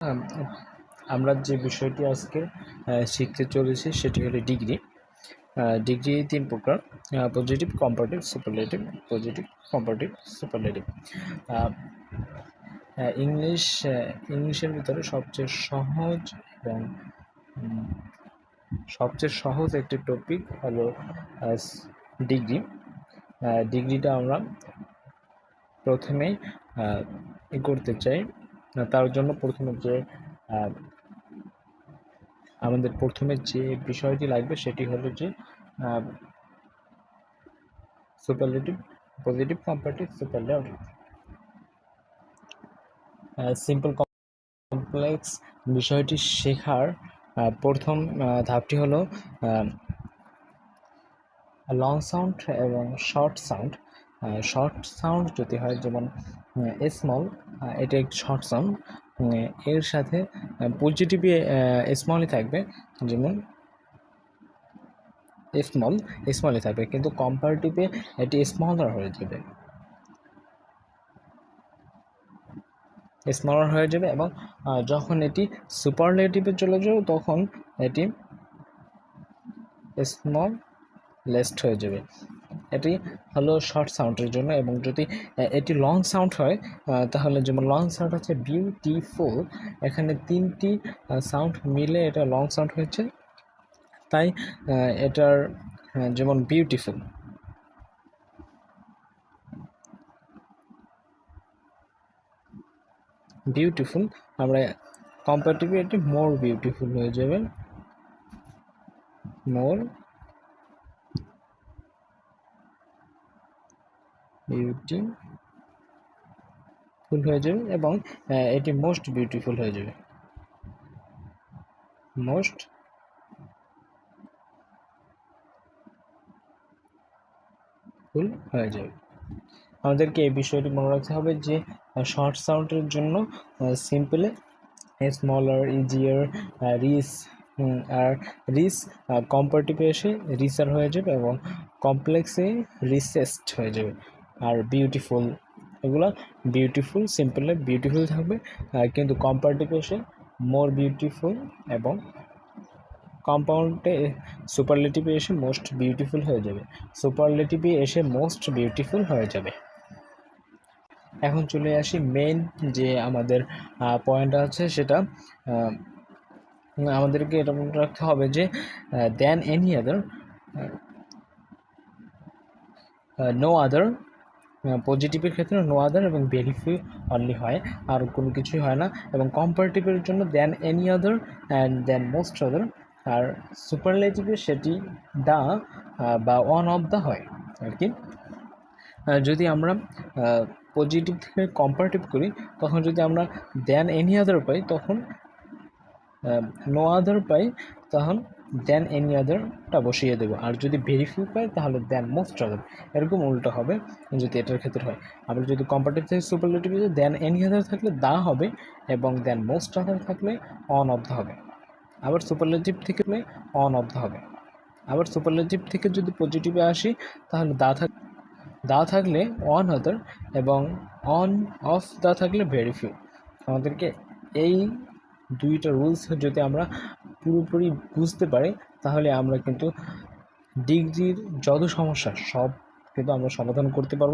আম, আমরা যে বিষয়টি আজকে শিখতে চলেছি সেটি হলো ডিগ্রি। ডিগ্রি 3 প্রকার: positive, comparative, superlative. Positive, comparative, superlative. ইংলিশের ভিতরে সবচেয়ে সহজ একটি টপিক হলো ডিগ্রি। ডিগ্রিটা আমরা প্রথমেই করতে চাই। তার জন্য আমাদের প্রথমে যে বিষয়টি লাগবে সেটি হলো যে superlative, positive, comparative, superlative. Simple complex বিষয়টি শেখার প্রথম ধাপটি হলো লং সাউন্ড এবং শর্ট সাউন্ড। শর্ট সাউন্ড যদি হয়, যেমন স্মল, এটা একটি শর্ট সাউন্ড। এর সাথে পজিটিভে স্মলই থাকবে, যেমন স্মলই থাকবে, কিন্তু কম্পারেটিভে এটি স্মলার হয়ে যাবে এবং যখন এটি সুপারলেটিভে চলে যাবে তখন এটি স্মল লেস্ট হয়ে যাবে। এটি হলো শর্ট সাউন্ডের জন্য। এবং যদি এটি লং সাউন্ড হয়, তাহলে যেমন লং সাউন্ড হচ্ছে বিউটিফুল, এখানে 3টি সাউন্ড মিলে এটা লং সাউন্ড হয়েছে, তাই এটার যেমন বিউটিফুল আমরা কম্পারেটিভলি এটি মোর বিউটিফুল হয়ে যাবে, মোর বিউটিফুল হয়ে যাবে, এবং এটি মোস্ট বিউটিফুল হয়ে যাবে, মোস্ট ফুল হয়ে যাবে। আমাদেরকে এই বিষয়টি মনে রাখতে হবে যে শর্ট সাউন্ডের জন্য সিম্পলে স্মলার, ইজিয়ার, রিস, আর রিস কম্পারেটিভে এসে রিসার হয়ে যাবে, এবং কমপ্লেক্সে রিসেস্ট হয়ে যাবে। আর বিউটিফুল, এগুলো বিউটিফুল সিম্পলে বিউটিফুল থাকবে, কিন্তু কম্পারেটিভে এসে মোর বিউটিফুল, এবং কম্পাউন্ডে সুপারলেটিভে এসে মোস্ট বিউটিফুল হয়ে যাবে, সুপারলেটিভে এসে মোস্ট বিউটিফুল হয়ে যাবে। এখন চলে আসি মেইন যে আমাদের পয়েন্ট আছে, সেটা আমাদেরকে এটা মনে রাখতে হবে যে দেন এনি আদার, নো আদার। পজিটিভের ক্ষেত্রে নো আদার এবং ভেরি ফিউ অনলি হয়, আর কোনো কিছুই হয় না। এবং কম্পারেটিভের জন্য then any other and then most other. আর সুপারলেটিভে সেটি দা বা ওয়ান অফ দ্য হয় আর কি। যদি আমরা পজিটিভ থেকে কম্পারেটিভ করি, তখন যদি আমরা দেন এনি আদার পাই, তখন নো আদার পাই, তখন দেন এনি আদারটা বসিয়ে দেবো। আর যদি ভেরি ফিউ পাই, তাহলে দেন মোস্ট আদার, এরকম উল্টো হবে যদি এটার ক্ষেত্রে হয়। আবার যদি কম্পারেটিভ থেকে সুপারলেটিভ, দেন এনি আদার থাকলে দা হবে, এবং দেন মোস্ট আদার থাকলে অন অফ দ্য হবে। আবার সুপারলেটিভ থেকে অন অফ দ্য হবে। আবার সুপারলেটিভ থেকে যদি পজিটিভে আসি, তাহলে দা থাকলে ওয়ান আদার, এবং অন অফ দা থাকলে ভেরি ফিউ। আমাদেরকে এই দুইটা রুলস যদি আমরা পুরোপুরি বুঝতে পারি, তাহলে আমরা কিন্তু ডিগ্রির যত সমস্যা সব কিন্তু আমরা সমাধান করতে পারবো।